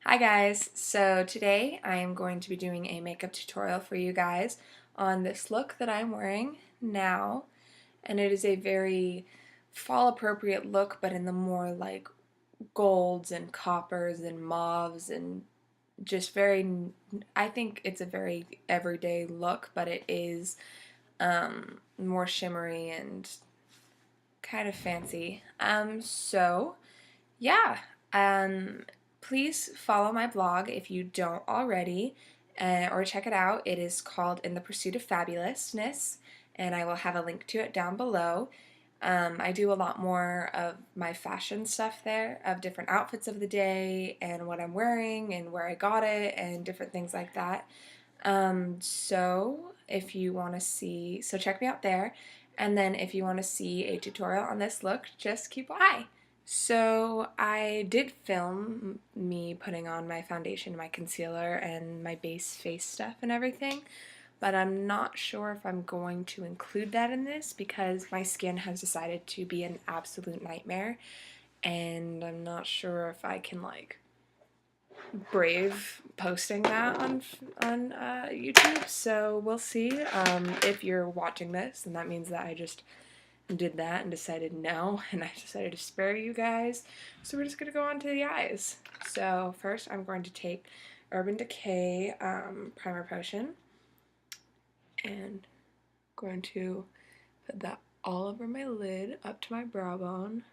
Hi guys, so today I am going to be doing a makeup tutorial for you guys on this look that I'm wearing now, and it is a very fall appropriate look, but in the more like golds and coppers and mauves and just very, I think it's a very everyday look, but it is more shimmery and kind of fancy. Yeah, um, please follow my blog if you don't already, or check it out. It is called In the Pursuit of Fabulousness, and I will have a link to it down below. I do a lot more of my fashion stuff there, of different outfits of the day, and what I'm wearing, and where I got it, and different things like that. So if you want to see, so check me out there. And then if you want to see a tutorial on this look, just keep an eye. So I did film me putting on my foundation, my concealer, and my base face stuff and everything, but I'm not sure if I'm going to include that in this because my skin has decided to be an absolute nightmare, and I'm not sure if I can like brave posting that on YouTube. So we'll see. If you're watching this, and that means that I just did that and decided no, and I decided to spare you guys. So we're just gonna go on to the eyes. So first I'm going to take Urban Decay Primer Potion and going to put that all over my lid up to my brow bone.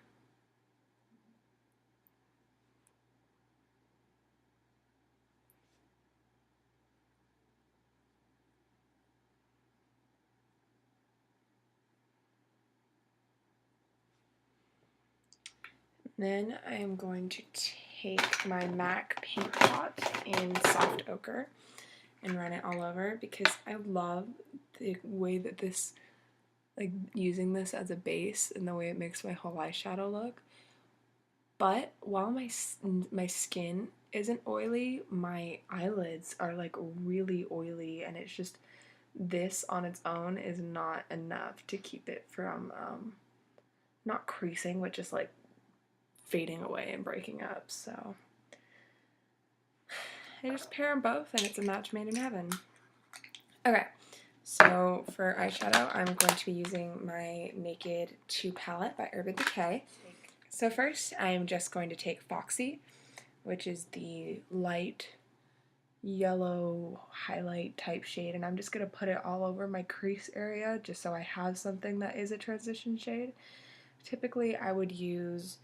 Then I am going to take my MAC Paint Pot in Soft Ochre and run it all over because I love the way that this, like using this as a base and the way it makes my whole eyeshadow look. But while my skin isn't oily, my eyelids are like really oily, and it's just this on its own is not enough to keep it from not creasing, but just like fading away and breaking up. So I just pair them both, and it's a match made in heaven. Okay, so for eyeshadow, I'm going to be using my Naked 2 palette by Urban Decay. So first, I'm just going to take Foxy, which is the light yellow highlight type shade, and I'm just going to put it all over my crease area just so I have something that is a transition shade. Typically, I would use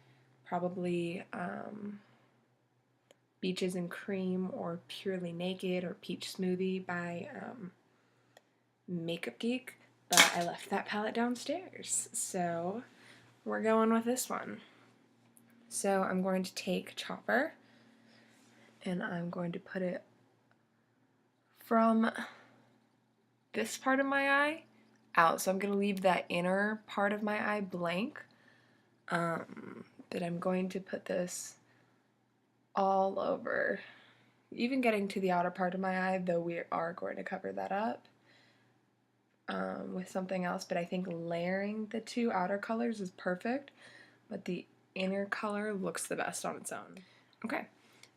probably Beaches and Cream or Purely Naked or Peach Smoothie by Makeup Geek, but I left that palette downstairs, so we're going with this one. So I'm going to take Chopper and I'm going to put it from this part of my eye out. So I'm going to leave that inner part of my eye blank, but I'm going to put this all over, even getting to the outer part of my eye, though we are going to cover that up with something else. But I think layering the two outer colors is perfect, but the inner color looks the best on its own. Okay,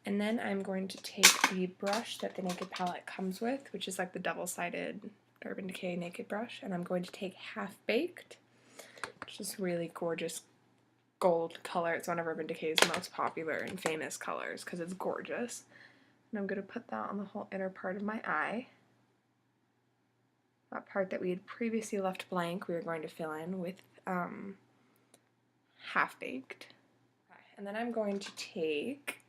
and then I'm going to take the brush that the Naked palette comes with, which is like the double-sided Urban Decay Naked brush, and I'm going to take Half Baked, which is really gorgeous gold color. It's one of Urban Decay's most popular and famous colors because it's gorgeous. And I'm going to put that on the whole inner part of my eye. That part that we had previously left blank, we are going to fill in with Half Baked. Okay. And then I'm going to take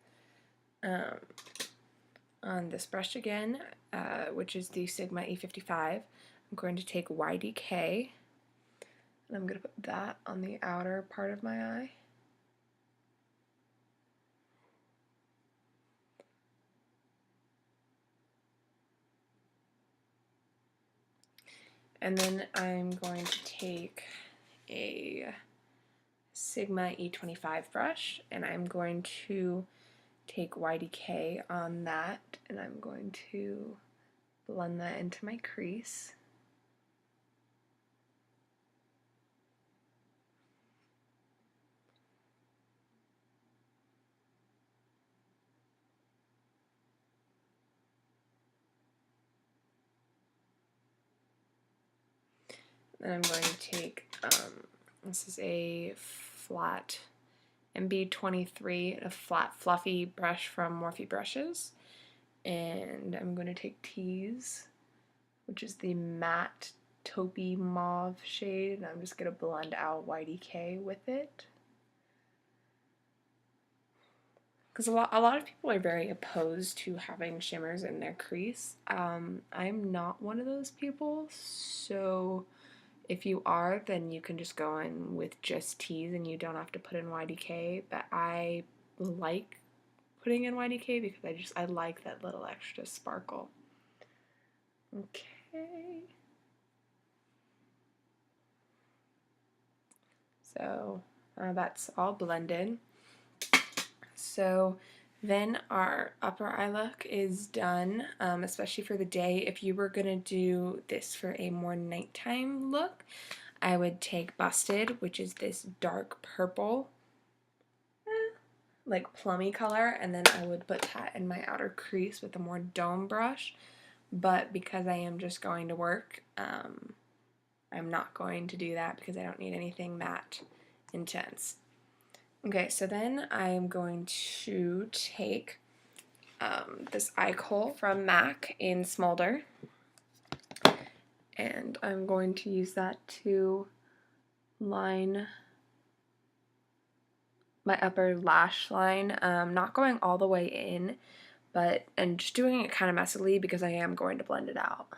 on this brush again, which is the Sigma E55, I'm going to take YDK, and I'm going to put that on the outer part of my eye. And then I'm going to take a Sigma E25 brush, and I'm going to take YDK on that, and I'm going to blend that into my crease. then I'm going to take, this is a flat MB23, a flat fluffy brush from Morphe Brushes, and I'm going to take Tease, which is the matte taupey mauve shade, and I'm just going to blend out YDK with it. Because a lot of people are very opposed to having shimmers in their crease. I'm not one of those people, so if you are, then you can just go in with just Tease and you don't have to put in YDK, but I like putting in YDK because I like that little extra sparkle. Okay. So that's all blended. So then our upper eye look is done, especially for the day. If you were going to do this for a more nighttime look, I would take Busted, which is this dark purple, like plummy color, and then I would put that in my outer crease with a more dome brush. But because I am just going to work, I'm not going to do that because I don't need anything that intense. Okay, so then I'm going to take this eye kohl from MAC in Smolder, and I'm going to use that to line my upper lash line, not going all the way in, and just doing it kind of messily because I am going to blend it out.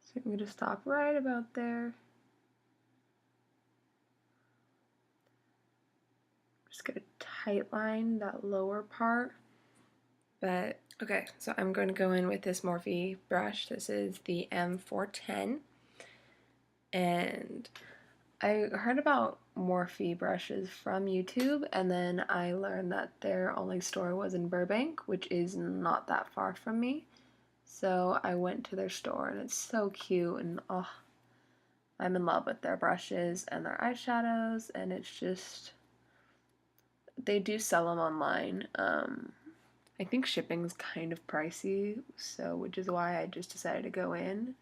So I'm going to stop right about there. Just going to tight line that lower part. But okay, so I'm going to go in with this Morphe brush. This is the M410. And I heard about Morphe brushes from YouTube, and then I learned that their only store was in Burbank, which is not that far from me. So I went to their store, and it's so cute, and oh, I'm in love with their brushes and their eyeshadows, and it's just, they do sell them online. I think shipping's kind of pricey, so which is why I just decided to go in.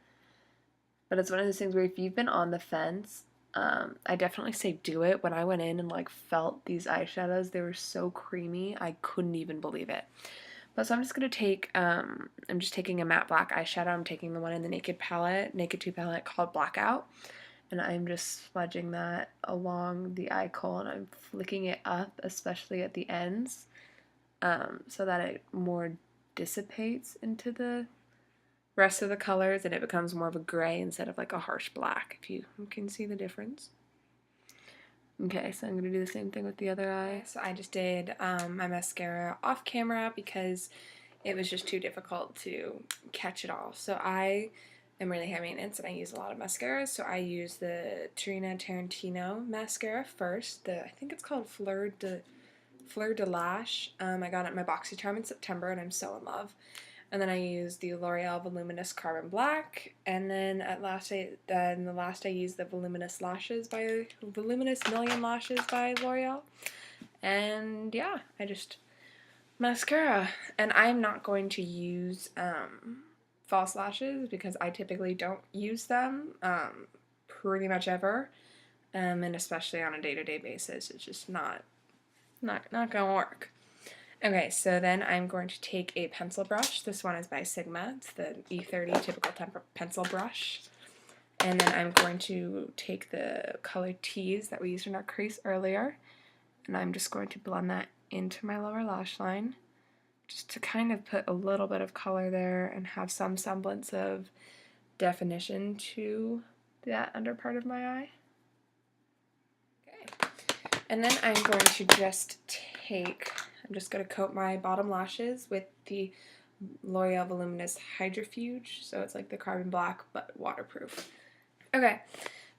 But it's one of those things where if you've been on the fence, I definitely say do it. When I went in and like felt these eyeshadows, they were so creamy, I couldn't even believe it. But so I'm just gonna take, I'm just taking a matte black eyeshadow. I'm taking the one in the Naked palette, Naked 2 palette called Blackout, and I'm just smudging that along the eye kohl, and I'm flicking it up, especially at the ends, so that it more dissipates into the rest of the colors and it becomes more of a gray instead of like a harsh black, if you can see the difference. Okay, so I'm going to do the same thing with the other eye. So I just did my mascara off camera because it was just too difficult to catch it all. So I am really high maintenance and I use a lot of mascaras. So I use the Tarina Tarantino mascara first. I think it's called Fleur de Lash. I got it at my BoxyCharm in September and I'm so in love. And then I used the L'Oreal Voluminous Carbon Black, and then the last I used the Voluminous Million Lashes by L'Oreal. And yeah, I just mascara. And I'm not going to use false lashes because I typically don't use them pretty much ever, and especially on a day-to-day basis, it's just not gonna work. Okay, so then I'm going to take a pencil brush. This one is by Sigma. It's the E30 typical pencil brush. And then I'm going to take the color Tease that we used in our crease earlier, and I'm just going to blend that into my lower lash line, just to kind of put a little bit of color there and have some semblance of definition to that under part of my eye. Okay, and then I'm going to just I'm just going to coat my bottom lashes with the L'Oreal Voluminous Hydrofuge, so it's like the carbon black but waterproof. Okay,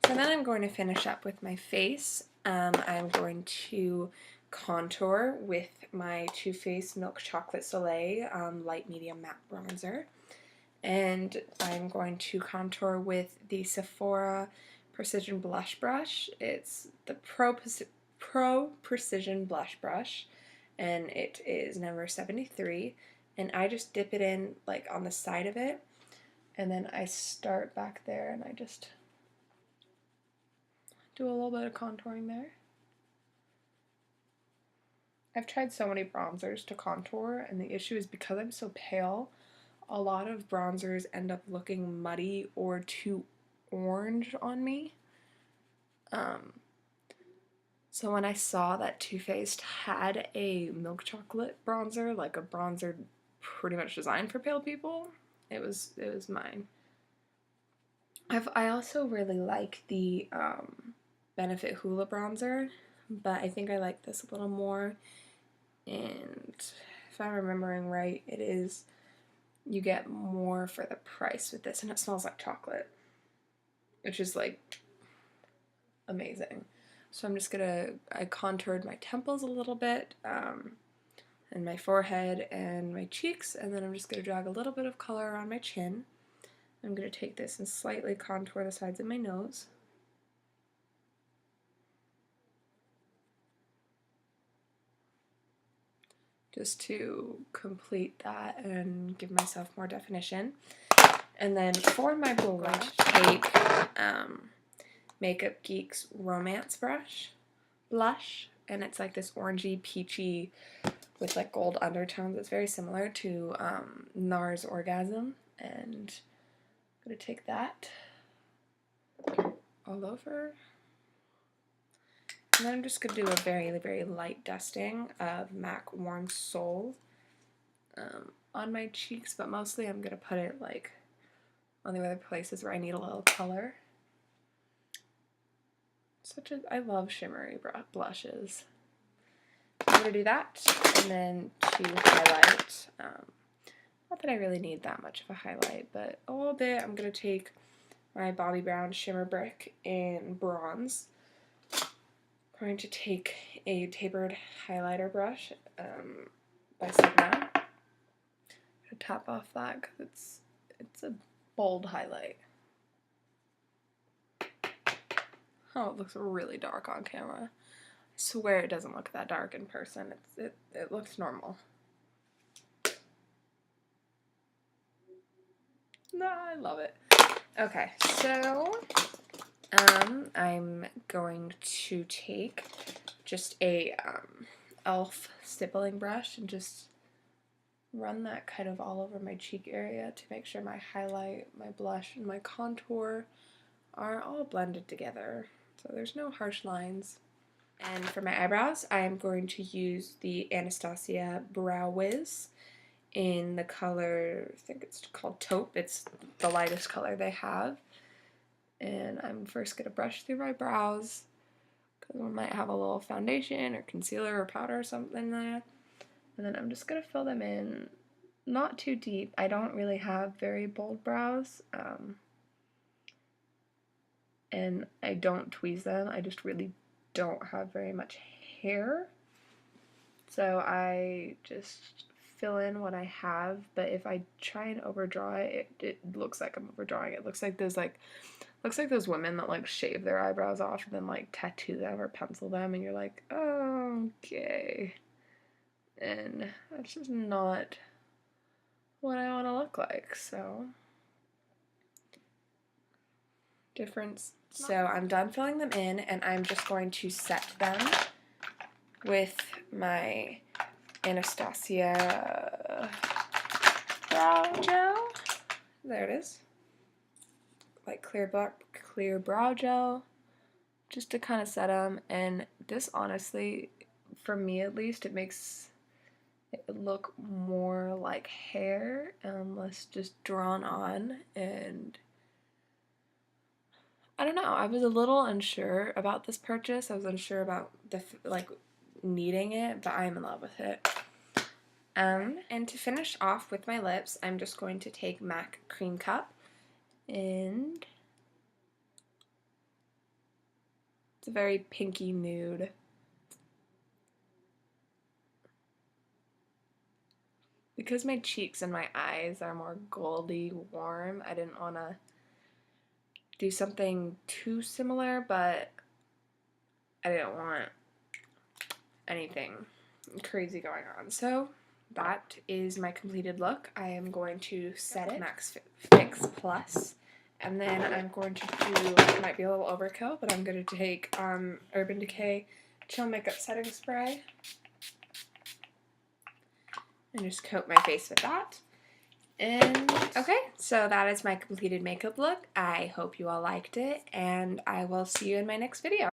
so then I'm going to finish up with my face. I'm going to contour with my Too Faced Milk Chocolate Soleil Light Medium Matte Bronzer. And I'm going to contour with the Sephora Precision Blush Brush. It's the Pro Precision Blush Brush. and it is number 73, and I just dip it in like on the side of it, and then I start back there and I just do a little bit of contouring there. I've tried so many bronzers to contour, and the issue is because I'm so pale, a lot of bronzers end up looking muddy or too orange on me. So when I saw that Too Faced had a milk chocolate bronzer, like a bronzer pretty much designed for pale people, it was mine. I also really like the Benefit Hoola bronzer, but I think I like this a little more. And if I'm remembering right, it is, you get more for the price with this, and it smells like chocolate, which is like amazing. So I'm just gonna, I contoured my temples a little bit, and my forehead and my cheeks, and then I'm just gonna drag a little bit of color around my chin. I'm gonna take this and slightly contour the sides of my nose. Just to complete that and give myself more definition. And then for my blush, take Makeup Geek's Romance blush, and it's like this orangey, peachy with like gold undertones. It's very similar to NARS Orgasm, and I'm gonna take that all over. And then I'm just gonna do a very, very light dusting of MAC Warm Soul on my cheeks, but mostly I'm gonna put it like on the other places where I need a little color. I love shimmery blushes. I'm going to do that, and then to highlight, not that I really need that much of a highlight, but a little bit. I'm going to take my Bobbi Brown Shimmer Brick in bronze. I'm going to take a tapered highlighter brush by Sigma. I'm going to tap off that because it's a bold highlight. Oh, it looks really dark on camera. I swear it doesn't look that dark in person. It looks normal. No, I love it. Okay, so I'm going to take just a e.l.f. stippling brush and just run that kind of all over my cheek area to make sure my highlight, my blush, and my contour are all blended together, so there's no harsh lines. And for my eyebrows, I'm going to use the Anastasia Brow Wiz in the color, I think it's called Taupe. It's the lightest color they have. And I'm first going to brush through my brows, because I might have a little foundation or concealer or powder or something there. And then I'm just going to fill them in, not too deep. I don't really have very bold brows. And I don't tweeze them. I just really don't have very much hair, so I just fill in what I have. But if I try and overdraw it, it looks like I'm overdrawing it. It looks like those women that like shave their eyebrows off and then like tattoo them or pencil them, and you're like, oh, okay. And that's just not what I want to look like. So difference. So I'm done filling them in, and I'm just going to set them with my Anastasia brow gel. There it is. Like clear brow gel, just to kind of set them. And this, honestly, for me at least, it makes it look more like hair and less just drawn on. And I don't know, I was a little unsure about this purchase. I was unsure about needing it, but I am in love with it. And to finish off with my lips, I'm just going to take MAC Cream Cup, and it's a very pinky nude. Because my cheeks and my eyes are more goldy warm, I didn't want to do something too similar, but I didn't want anything crazy going on. So that is my completed look. I am going to set it Max Fix Plus, and then I'm going to do, it might be a little overkill, but I'm going to take Urban Decay Chill Makeup Setting Spray and just coat my face with that. And okay, so that is my completed makeup look. I hope you all liked it, and I will see you in my next video.